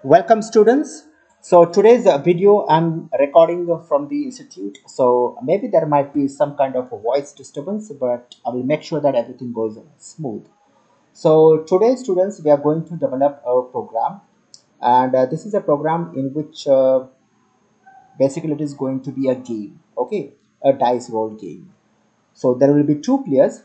Welcome students. So today's video I'm recording from the institute. So maybe there might be some kind of a voice disturbance, but I will make sure that everything goes smooth. So today students we are going to develop a program, and this is a program in which basically it is going to be a game, okay, a dice roll game. So there will be two players.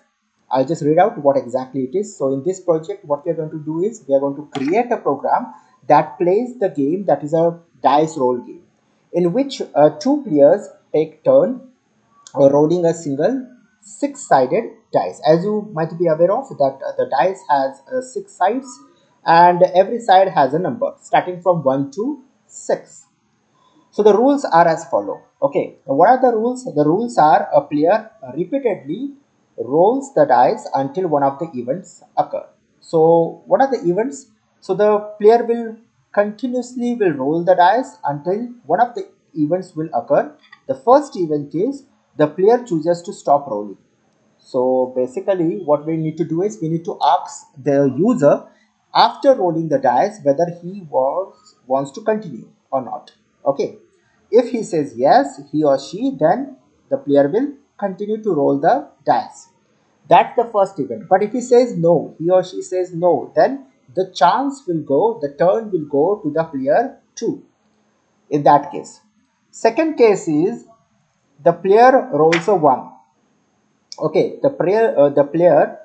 I'll just read out what exactly it is. So in this project, what we are going to do is we are going to create a program that plays the game that is a dice roll game, in which two players take turn rolling a single six-sided dice. As you might be aware of that the dice has six sides, and every side has a number starting from 1 to 6. So the rules are as follow. Okay, what are the rules? The rules are a player repeatedly rolls the dice until one of the events occur. So what are the events? So the player will continuously will roll the dice until one of the events will occur. The first event is the player chooses to stop rolling. So basically what we need to do is we need to ask the user after rolling the dice whether wants to continue or not. Okay. If he says yes, he or she, then the player will continue to roll the dice. That's the first event. But if he says no, he or she says no, then the turn will go to the player 2 in that case. Second case is the player rolls a 1. Okay, the player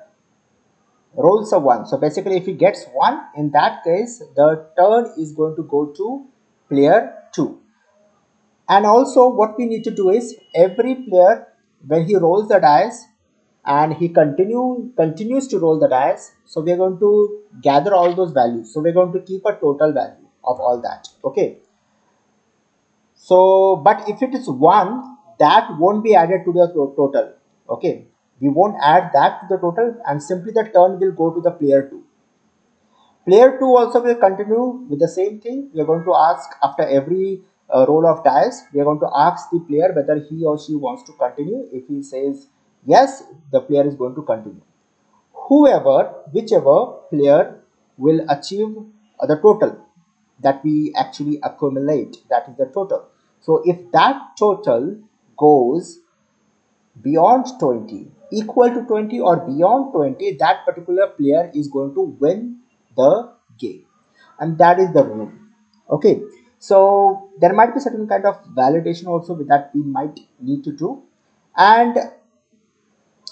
rolls a 1. So basically if he gets 1, in that case the turn is going to go to player 2. And also what we need to do is every player, when he rolls the dice and he continues to roll the dice, so we are going to gather all those values. So we're going to keep a total value of all that. Okay, so but if it is 1, that won't be added to the total. Okay, we won't add that to the total, and simply the turn will go to the player 2. Player 2 also will continue with the same thing. We are going to ask after every roll of dice, we are going to ask the player whether he or she wants to continue. If he says yes, the player is going to continue. Whichever player will achieve the total that we actually accumulate, that is the total. So if that total goes beyond 20, equal to 20 or beyond 20, that particular player is going to win the game, and that is the rule. Okay, so there might be certain kind of validation also with that we might need to do. And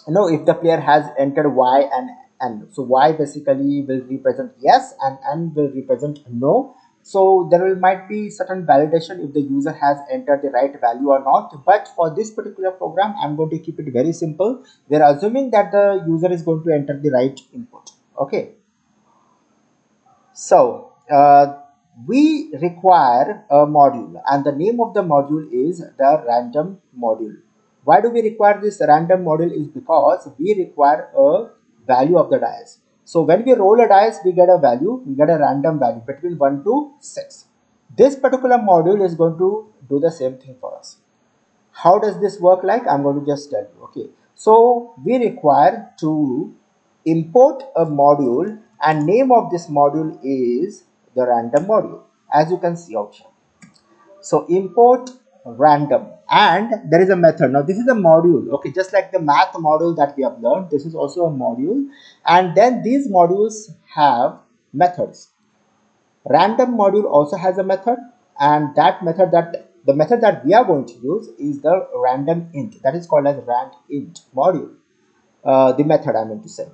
if the player has entered y and n, so y basically will represent yes and n will represent no. So there might be certain validation if the user has entered the right value or not. But for this particular program I'm going to keep it very simple. We're assuming that the user is going to enter the right input. Okay, so we require a module, and the name of the module is the random module. Why do we require this random module? Is because we require a value of the dice. So when we roll a dice, we get a value, we get a random value between 1 to 6. This particular module is going to do the same thing for us. How does this work like? I'm going to just tell you. Okay, so we require to import a module, and name of this module is the random module, as you can see out here. So import random, and there is a method. Now this is a module, okay, just like the math module that we have learned, this is also a module. And then these modules have methods. Random module also has a method, and the method that we are going to use is the random int, that is called as rand int module. The method I meant to say.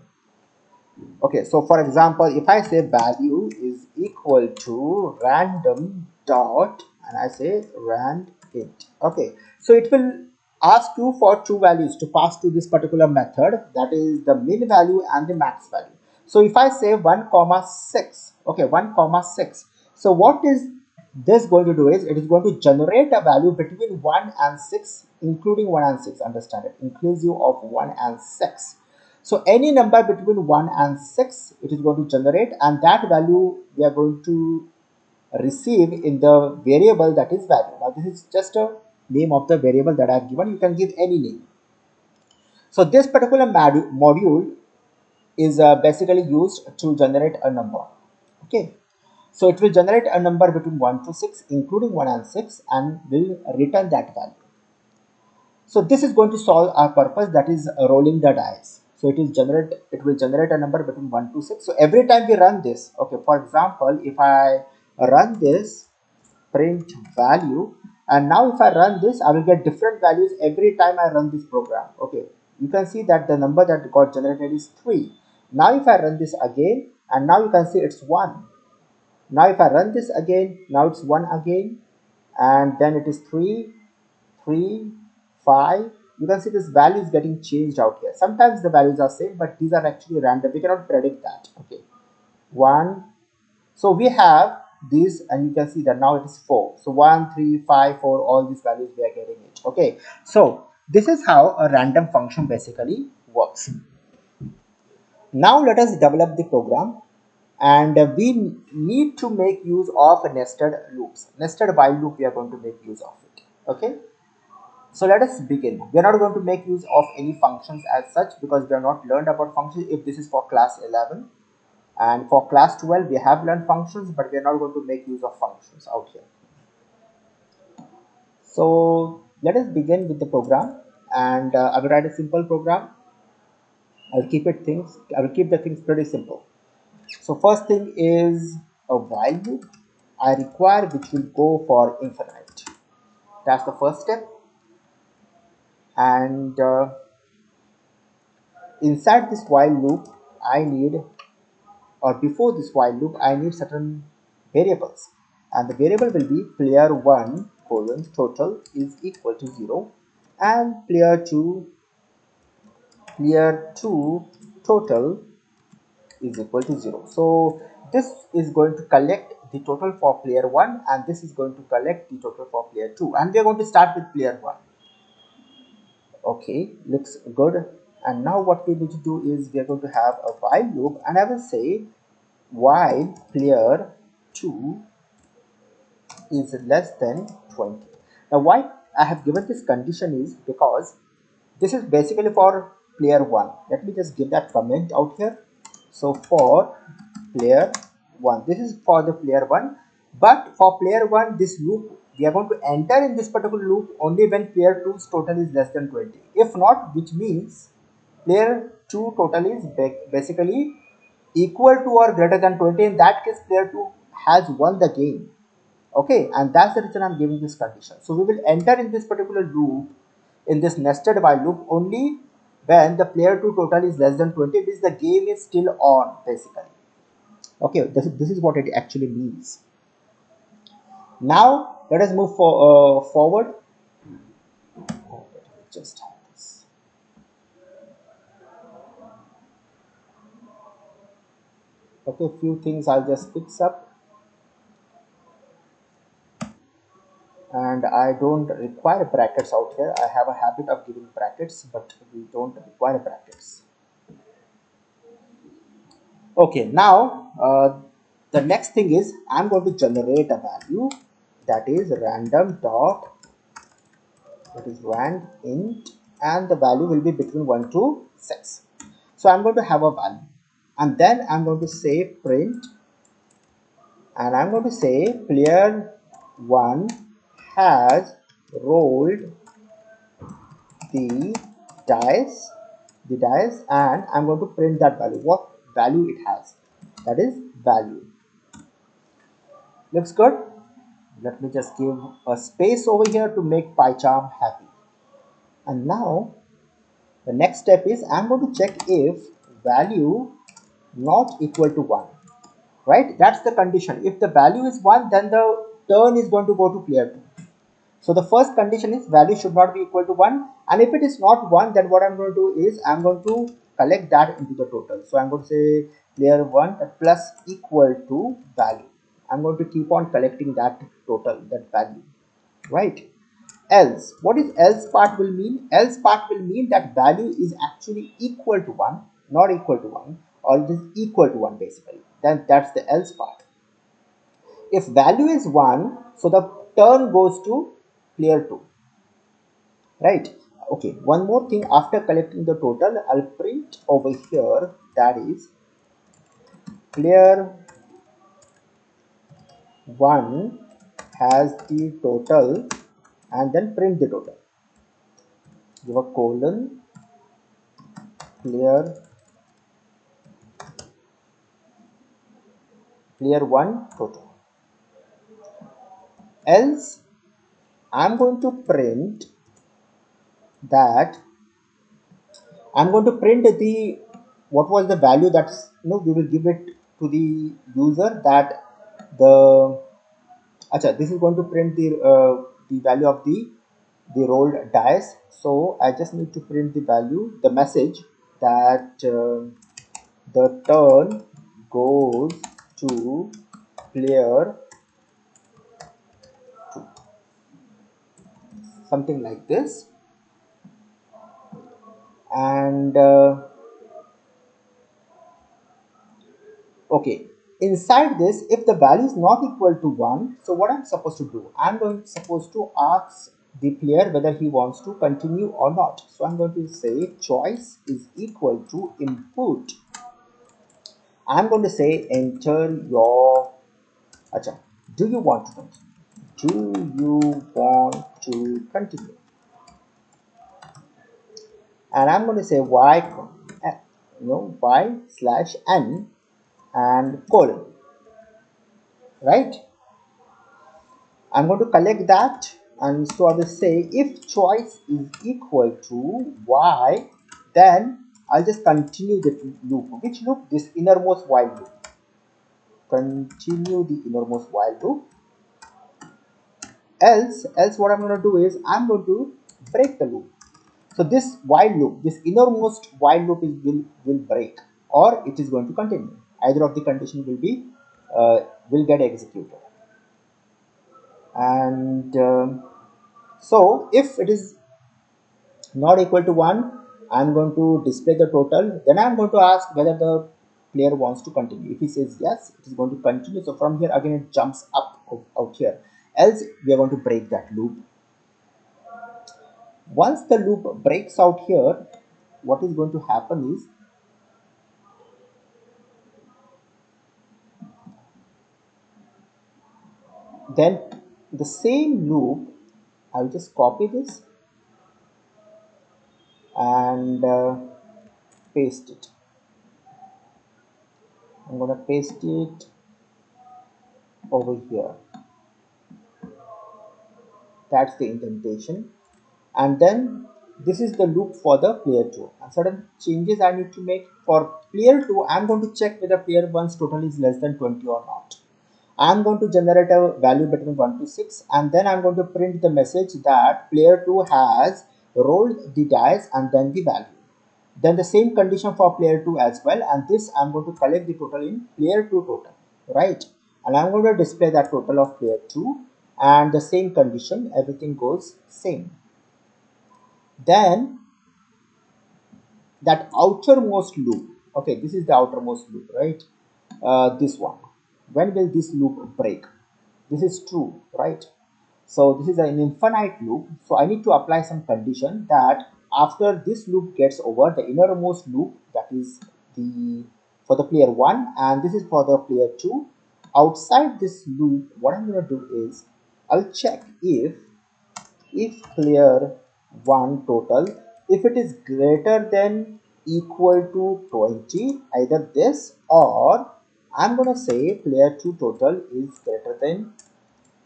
Okay, so for example, if I say value is equal to random dot, and I say rand int. Okay, so it will ask you for two values to pass to this particular method, that is the min value and the max value. So if I say 1 comma 6, okay, 1 comma 6, so what is this going to do is it is going to generate a value between 1 and 6, including 1 and 6, understand it, inclusive of 1 and 6. So any number between 1 and 6 it is going to generate, and that value we are going to receive in the variable that is value. Now this is just a name of the variable that I have given. You can give any name. So this particular module is basically used to generate a number. Okay, So it will generate a number between 1 to 6, including 1 and 6, and will return that value. So this is going to solve our purpose, that is rolling the dice. So it will generate a number between 1 to 6. So every time we run this, okay, for example, if I run this print value, and now if I run this, I will get different values every time I run this program. Okay, you can see that the number that got generated is 3. Now if I run this again, and now you can see it's 1. Now if I run this again, now it's 1 again, and then it is 3, 3, 5. You can see this value is getting changed out here. Sometimes the values are same, but these are actually random. We cannot predict that. Okay, 1. So we have this, and you can see that now it is 4. So 1, 3, 5, 4, all these values we are getting it. Okay, so this is how a random function basically works. Now let us develop the program, and we need to make use of nested loops. Nested while loop we are going to make use of it. Okay, so let us begin. We are not going to make use of any functions as such, because we have not learned about functions if this is for class 11, and for class 12 we have learned functions, but we are not going to make use of functions out here. So let us begin with the program, and I will write a simple program. I will keep the things pretty simple. So first thing is a while loop I require, which will go for infinite. That's the first step. And inside this while loop I need, or before this while loop I need certain variables, and the variable will be player1 colon total is equal to 0, and player2 total is equal to 0. So this is going to collect the total for player 1, and this is going to collect the total for player 2, and we are going to start with player 1. Okay, looks good. And now what we need to do is we are going to have a while loop, and I will say while player 2 is less than 20. Now why I have given this condition is because this is basically for player 1. Let me just give that comment out here. So for player 1, this is for the player 1, but for player 1 this loop we are going to enter in this particular loop only when player 2's total is less than 20. If not, which means player 2 total is basically equal to or greater than 20, in that case player 2 has won the game. Okay, and that's the reason I'm giving this condition. So we will enter in this particular loop, in this nested while loop, only when the player 2 total is less than 20, means the game is still on basically. Okay, this is what it actually means. Now let us move forward. Oh, let me just have this. Okay, few things I'll just fix up. And I don't require brackets out here. I have a habit of giving brackets, but we don't require brackets. Okay, now the next thing is I'm going to generate a value, that is random dot, that is rand int, and the value will be between 1 to 6. So I'm going to have a value, and then I'm going to say print, and I'm going to say player 1 has rolled the dice, and I'm going to print that value, what value it has, that is value. Looks good. Let me just give a space over here to make PyCharm happy. And now the next step is I'm going to check if value not equal to 1, right? That's the condition. If the value is 1, then the turn is going to go to player 2. So the first condition is value should not be equal to 1, and if it is not 1, then what I'm going to do is I'm going to collect that into the total. So I'm going to say player 1 plus equal to value. I'm going to keep on collecting that total, that value, right? Else, what is else part will mean? Else part will mean that value is actually equal to 1, not equal to 1, or it is equal to 1 basically. Then that's the else part. If value is 1, so the turn goes to player 2, right? Okay, one more thing, after collecting the total I'll print over here, that is player 1 has the total, and then print the total. Give a colon, clear 1 total. Else I'm going to print that I'm going to print the what was the value that's we will give it to the user, that the this is going to print the value of the rolled dice. So I just need to print the value, the message that the turn goes to player 2, something like this. And okay, inside this, if the value is not equal to 1, so what I'm supposed to do, I'm going supposed to ask the player whether he wants to continue or not. So I'm going to say choice is equal to input. I'm going to say enter your acha, do you want to continue? Do you want to continue? And I'm going to say y/n and colon, right? I'm going to collect that, and so I will say if choice is equal to y, then I'll just continue the loop. Which loop? This innermost while loop. Continue the innermost while loop. Else what I'm going to do is I'm going to break the loop. So this while loop, this innermost while loop will break, or it is going to continue. Either of the condition will get executed. And so if it is not equal to 1, I'm going to display the total. Then I'm going to ask whether the player wants to continue. If he says yes, it is going to continue. So from here again it jumps up out here. Else we are going to break that loop. Once the loop breaks out here, what is going to happen is then the same loop, I'll just copy this and paste it. I'm going to paste it over here. That's the indentation. And then this is the loop for the player 2, and certain changes I need to make. For player 2, I'm going to check whether player 1's total is less than 20 or not. I'm going to generate a value between 1 to 6, and then I'm going to print the message that player 2 has rolled the dice and then the value. Then the same condition for player 2 as well, and this I'm going to collect the total in player 2 total, right? And I'm going to display that total of player 2, and the same condition, everything goes same. Then that outermost loop, okay, this is the outermost loop, right? This one, when will this loop break? This is true, right? So this is an infinite loop, so I need to apply some condition that after this loop gets over, the innermost loop, that is the for the player 1 and this is for the player 2, outside this loop what I'm going to do is I'll check if player 1 total, if it is greater than equal to 20, either this, or I'm going to say player 2 total is greater than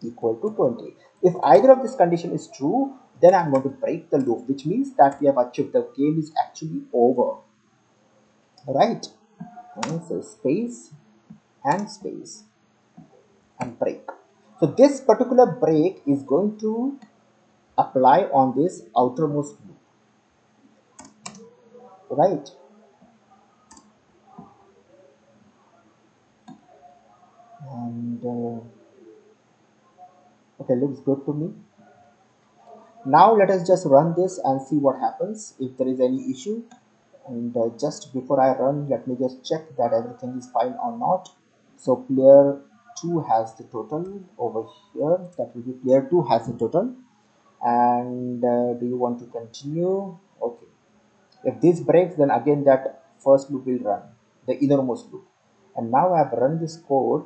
equal to 20. If either of this condition is true, then I'm going to break the loop, which means that we have achieved, the game is actually over, right? And so space and space and break. So this particular break is going to apply on this outermost loop, right? And okay, looks good to me. Now let us just run this and see what happens if there is any issue. And just before I run, let me just check that everything is fine or not. So player 2 has the total over here, that will be player 2 has the total. And do you want to continue? Okay, if this breaks, then again that first loop will run, the innermost loop. And now I have run this code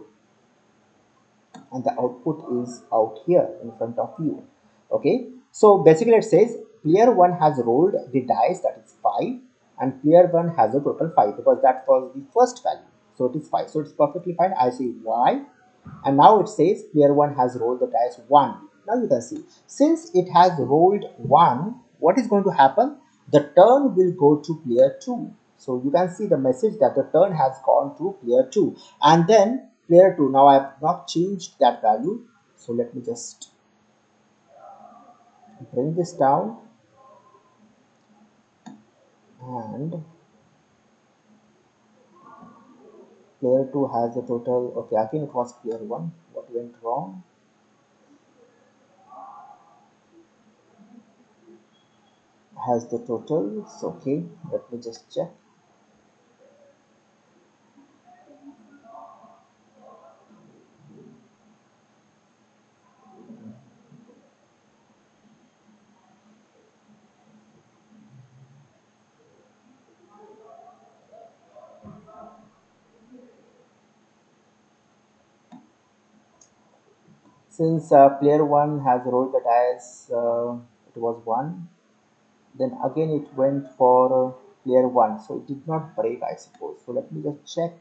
and the output is out here in front of you. Okay, so basically it says player 1 has rolled the dice, that is 5, and player 1 has a total 5 because that was the first value, so it is 5, so it's perfectly fine. I say y, and now it says player 1 has rolled the dice 1. Now you can see, since it has rolled 1, what is going to happen? The turn will go to player 2. So you can see the message that the turn has gone to player 2, and then player 2. Now I have not changed that value, so let me just bring this down, and player 2 has a total. Okay, again it was player 1. What went wrong? Has the totals. Okay, let me just check. Since player 1 has rolled the dice, it was 1, then again it went for player 1, so it did not break, I suppose. So let me just check.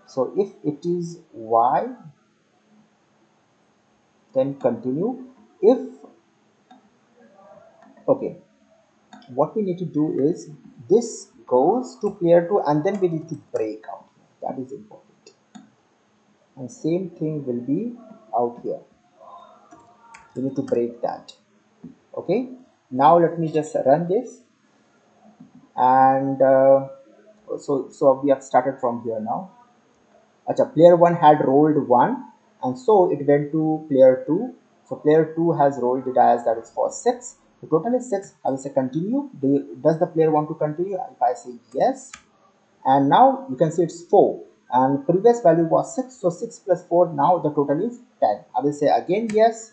So if it is y, then continue. If, okay, what we need to do is this goes to player 2 and then we need to break out. That is important. And same thing will be out here. We need to break that. Okay, now let me just run this, and so we have started from here now. Acha, player 1 had rolled 1, and so it went to player 2. So player 2 has rolled the dice, that is for 6. The total is 6. I will say continue. Does the player want to continue? If I say yes, and now you can see it's 4, and previous value was 6, so 6 plus 4, now the total is 10. I will say again yes,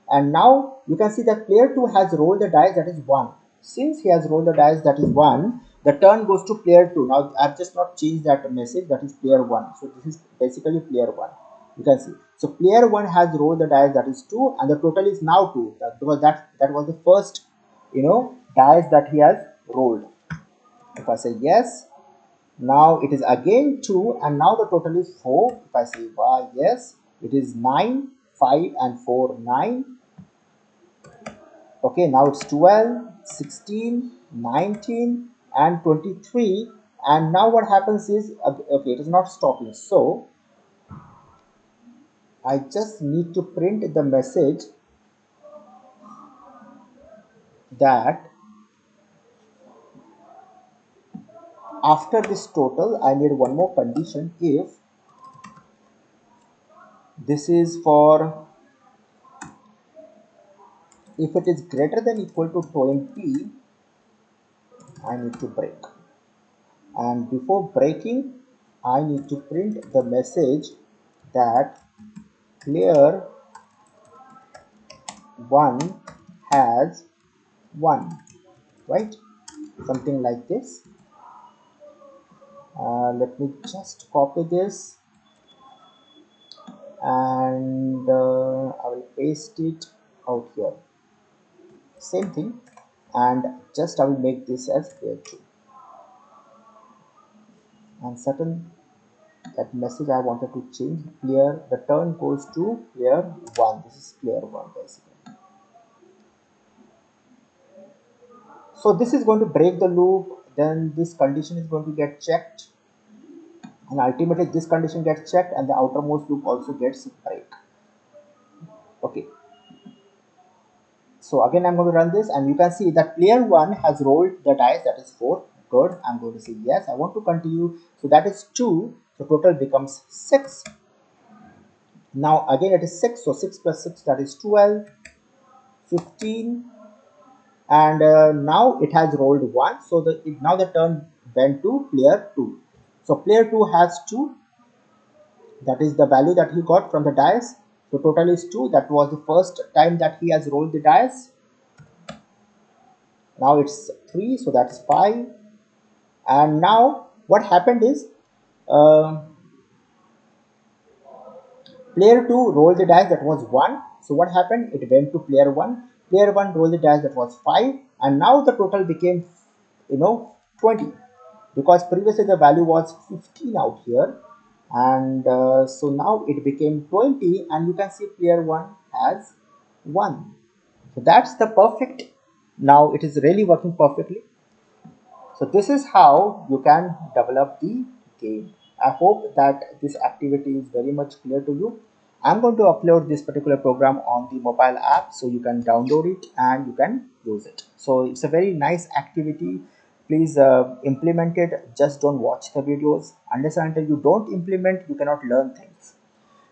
and now you can see that player 2 has rolled the dice, that is 1. Since he has rolled the dice, that is 1, the turn goes to player 2. Now I've just not changed that message, that is player 1, so this is basically player 1. You can see, so player 1 has rolled the dice, that is 2, and the total is now 2, because that was the first, dice that he has rolled. If I say yes, now it is again 2, and now the total is 4. If I say y, yes, it is 9, 5 and 4, 9. Okay, now it's 12, 16, 19 and 23. And now what happens is, okay, it is not stopping. So I just need to print the message that after this total, I need one more condition. If this is for, if it is greater than equal to 20, I need to break. And before breaking, I need to print the message that player 1 has won, right? Something like this. Let me just copy this, and I will paste it out here. Same thing, and just I will make this as player 2, and certain that message I wanted to change. Player, the turn goes to player 1. This is player 1 basically. So this is going to break the loop, then this condition is going to get checked, and ultimately this condition gets checked and the outermost loop also gets break. Okay, so again I'm going to run this, and you can see that player 1 has rolled the dice, that is 4. Good, I'm going to say yes, I want to continue, so that is 2, so total becomes 6. Now again it is 6, so 6 plus 6, that is 12, 15, and now it has rolled 1, so now the turn went to player 2. So player 2 has 2, that is the value that he got from the dice, so total is 2. That was the first time that he has rolled the dice. Now it's 3, so that's 5. And now what happened is, uh, Player 2 rolled the dice, that was 1. So what happened? It went to player 1. Player 1 rolled the dice, that was 5. And now the total became, 20. Because previously the value was 15 out here. And so now it became 20. And you can see player 1 has 1. So that's the perfect. Now it is really working perfectly. So this is how you can develop the game. I hope that this activity is very much clear to you. I'm going to upload this particular program on the mobile app so you can download it and you can use it. So it's a very nice activity. Please implement it. Just don't watch the videos. Unless and until you don't implement, you cannot learn things.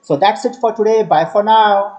So that's it for today. Bye for now.